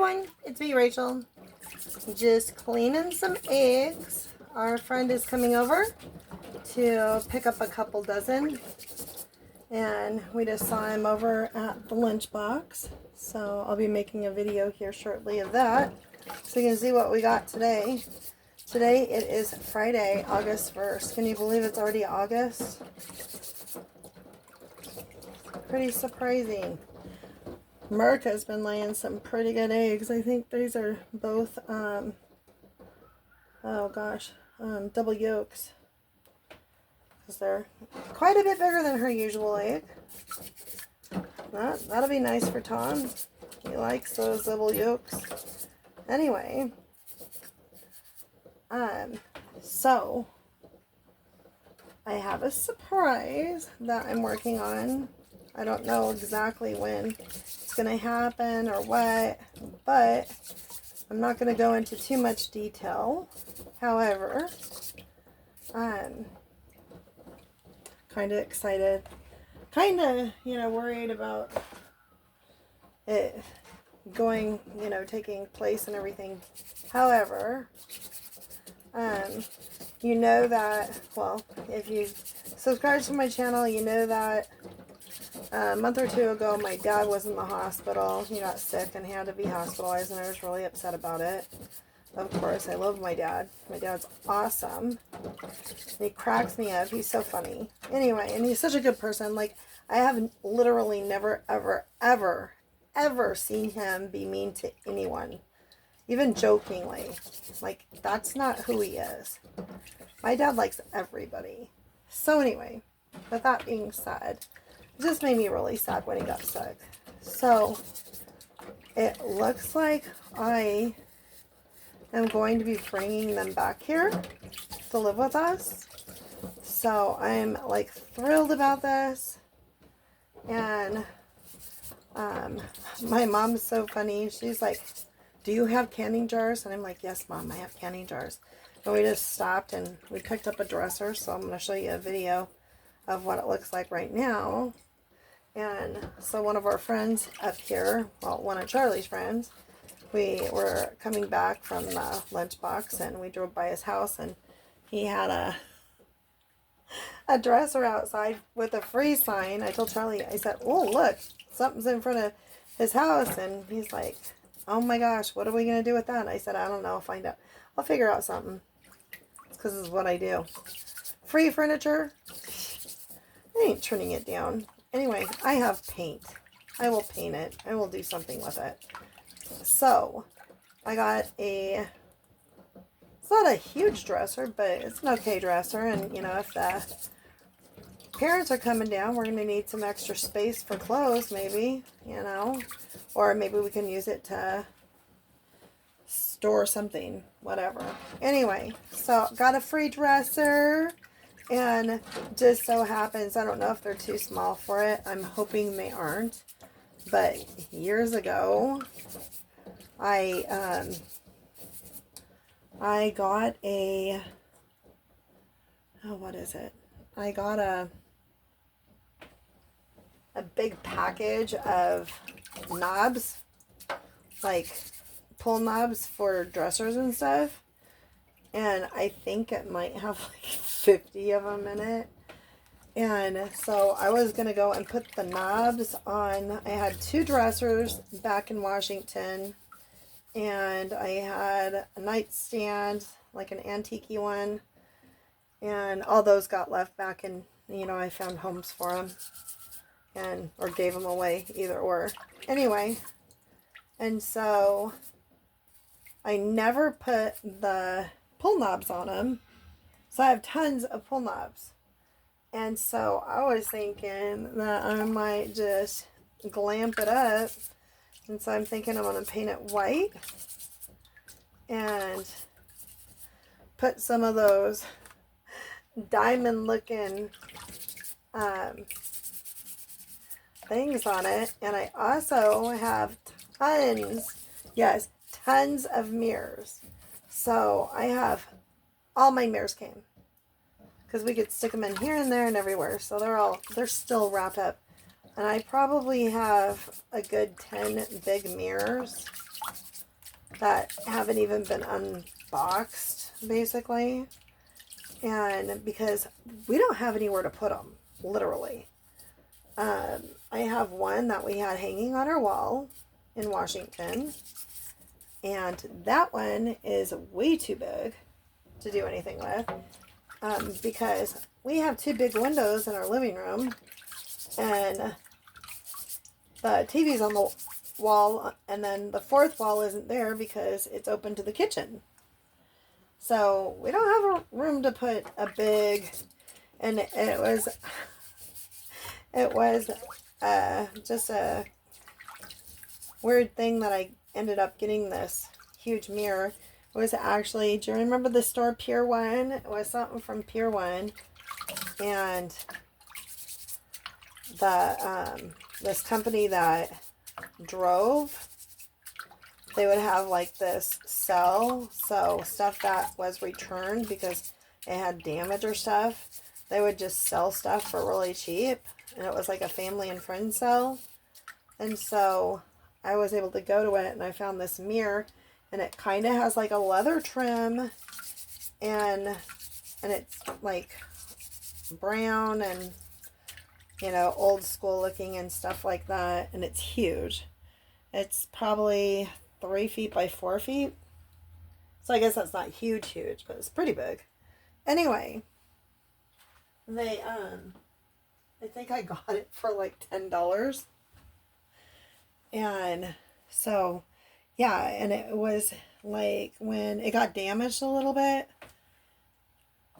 everyone, it's me, Rachel. Just cleaning some eggs. Our friend is coming over to pick up a couple dozen, and we just saw him over at the lunchbox. So I'll be making a video here shortly of that, so you can see what we got today. Today it is Friday, August 1st. Can you believe it's already August? Pretty surprising. Merc has been laying some pretty good eggs. I think these are both, double yolks. Because they're quite a bit bigger than her usual egg. That'll be nice for Tom. He likes those double yolks. Anyway, so I have a surprise that I'm working on. I don't know exactly when it's going to happen or what, but I'm not going to go into too much detail. However, I'm kind of excited, kind of, worried about it going, taking place and everything. However, you know that, well, if you subscribe to my channel, you know that a month or two ago, my dad was in the hospital. He got sick and he had to be hospitalized, and I was really upset about it. Of course, I love my dad. My dad's awesome. He cracks me up. He's so funny. Anyway, and he's such a good person. Like, I have literally never, ever, ever, ever seen him be mean to anyone. Even jokingly. Like, that's not who he is. My dad likes everybody. So anyway, with that being said, it just made me really sad when he got sick. So, it looks like I am going to be bringing them back here to live with us. So, I'm like thrilled about this. And my mom's so funny. She's like, "Do you have canning jars?" And I'm like, "Yes, Mom, I have canning jars." And we just stopped and we picked up a dresser. So, I'm going to show you a video of what it looks like right now. And so one of our friends up here, well, one of Charlie's friends, we were coming back from the lunchbox and we drove by his house, and he had a dresser outside with a free sign. I told Charlie, I said, "Oh, look, something's in front of his house." And he's like, "Oh my gosh, what are we going to do with that?" And I said, "I don't know, I'll find out. I'll figure out something." It's because this is what I do. Free furniture, I ain't turning it down. Anyway, I have paint. I will paint it. I will do something with it. So, I got it's not a huge dresser, but it's an okay dresser. And, if the parents are coming down, we're going to need some extra space for clothes, maybe, Or maybe we can use it to store something, whatever. Anyway, so got a free dresser. And just so happens, I don't know if they're too small for it. I'm hoping they aren't. But years ago, I got a, what is it? I got a big package of knobs, like pull knobs for dressers and stuff. And I think it might have like 50 of them in it. And so I was going to go and put the knobs on. I had two dressers back in Washington. And I had a nightstand, like an antique-y one. And all those got left back in, I found homes for them. Or gave them away, either or. Anyway. And so I never put the pull knobs on them. So I have tons of pull knobs. And so I was thinking that I might just glamp it up. And so I'm thinking I'm going to paint it white. And put some of those diamond looking things on it. And I also have tons of mirrors. So I have, all my mirrors came, because we could stick them in here and there and everywhere. So they're still wrapped up. And I probably have a good 10 big mirrors that haven't even been unboxed, basically. And because we don't have anywhere to put them, literally. I have one that we had hanging on our wall in Washington. And that one is way too big to do anything with. Because we have 2 big windows in our living room. And the TV's on the wall. And then the 4th wall isn't there because it's open to the kitchen. So we don't have a room to put a big... And it was just a weird thing that I ended up getting this huge mirror. It was actually, do you remember the store Pier 1? It was something from Pier 1. And the this company that drove, they would have like this sell, so stuff that was returned because it had damage or stuff, they would just sell stuff for really cheap. And it was like a family and friends sale. And so I was able to go to it, and I found this mirror, and it kind of has like a leather trim, and it's like brown and, you know, old school looking and stuff like that. And it's huge. It's probably 3 feet by 4 feet. So I guess that's not huge, but it's pretty big. Anyway, I think I got it for like $10. And so, yeah, and it was like when it got damaged a little bit,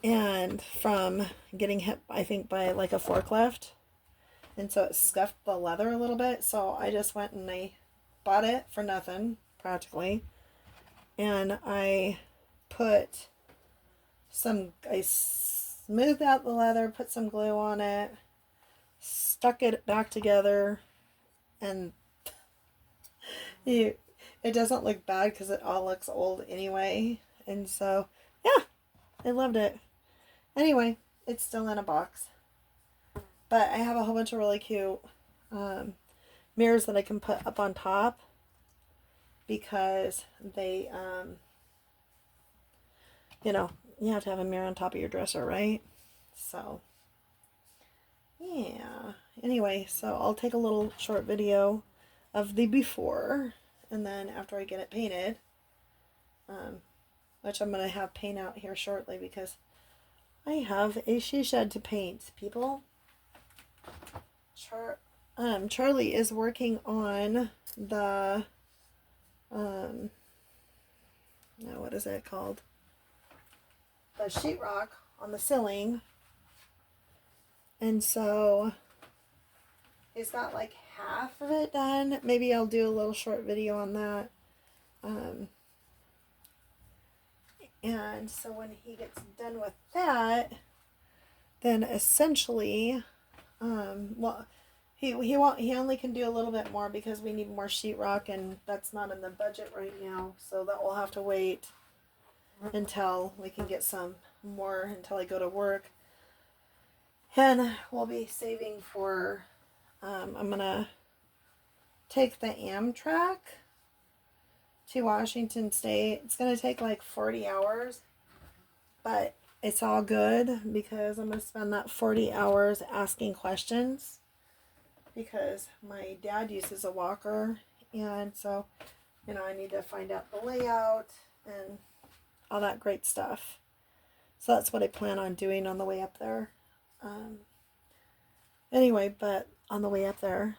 and from getting hit, I think, by like a forklift, and so it scuffed the leather a little bit. So I just went and I bought it for nothing, practically, and I smoothed out the leather, put some glue on it, stuck it back together, and it doesn't look bad because it all looks old anyway. And so, yeah, I loved it. Anyway, it's still in a box. But I have a whole bunch of really cute mirrors that I can put up on top because they, you know, you have to have a mirror on top of your dresser, right? So, yeah. Anyway, so I'll take a little short video of the before, and then after I get it painted, which I'm going to have paint out here shortly because I have a she shed to paint, people. Charlie is working on the, no, what is it called? The sheetrock on the ceiling. And so he's got like half of it done. Maybe I'll do a little short video on that. And so when he gets done with that, then essentially, well, he only can do a little bit more because we need more sheetrock, and that's not in the budget right now. So that will have to wait until we can get some more, until I go to work. And we'll be saving for, I'm going to take the Amtrak to Washington State. It's going to take like 40 hours, but it's all good because I'm going to spend that 40 hours asking questions because my dad uses a walker, and so, you know, I need to find out the layout and all that great stuff. So that's what I plan on doing on the way up there. Anyway, but on the way up there,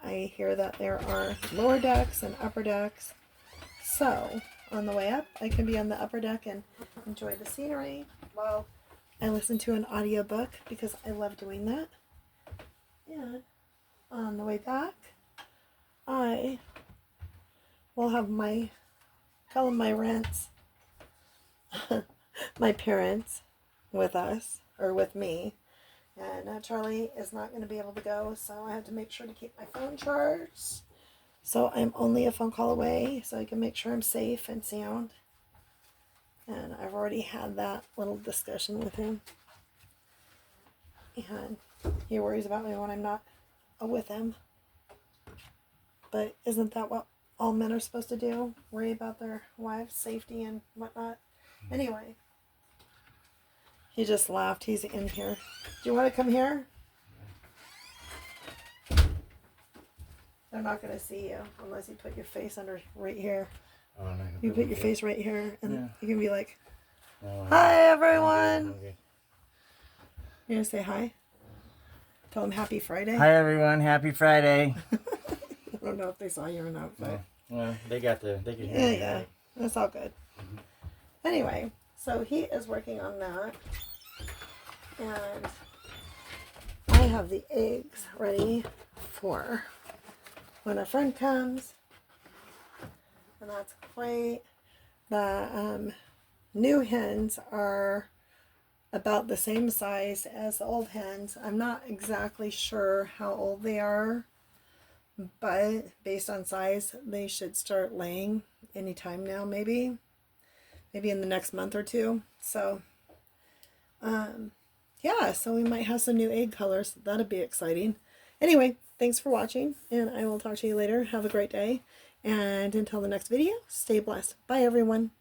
I hear that there are lower decks and upper decks. So on the way up, I can be on the upper deck and enjoy the scenery while I listen to an audiobook because I love doing that. And on the way back, I will have my rents, my parents with us, or with me. And Charlie is not going to be able to go, so I have to make sure to keep my phone charged. So I'm only a phone call away, so I can make sure I'm safe and sound. And I've already had that little discussion with him. And he worries about me when I'm not with him. But isn't that what all men are supposed to do. Worry about their wives' safety and whatnot. Anyway. He just laughed. He's in here. Do you want to come here? They're not going to see you unless you put your face under right here. Oh, no, you put your face right here and yeah. you can be like, hi everyone. Okay. You're going to say hi? Tell them happy Friday. Hi everyone, happy Friday. I don't know if they saw you or not, but well, they can hear me. Yeah, right? that's all good. Anyway, so he is working on that, and I have the eggs ready for when a friend comes, and that's great. The new hens are about the same size as the old hens. I'm not exactly sure how old they are, but based on size, they should start laying anytime now, maybe in the next month or two. So, yeah, so we might have some new egg colors. That'd be exciting. Anyway, thanks for watching, and I will talk to you later. Have a great day, and until the next video, stay blessed. Bye, everyone.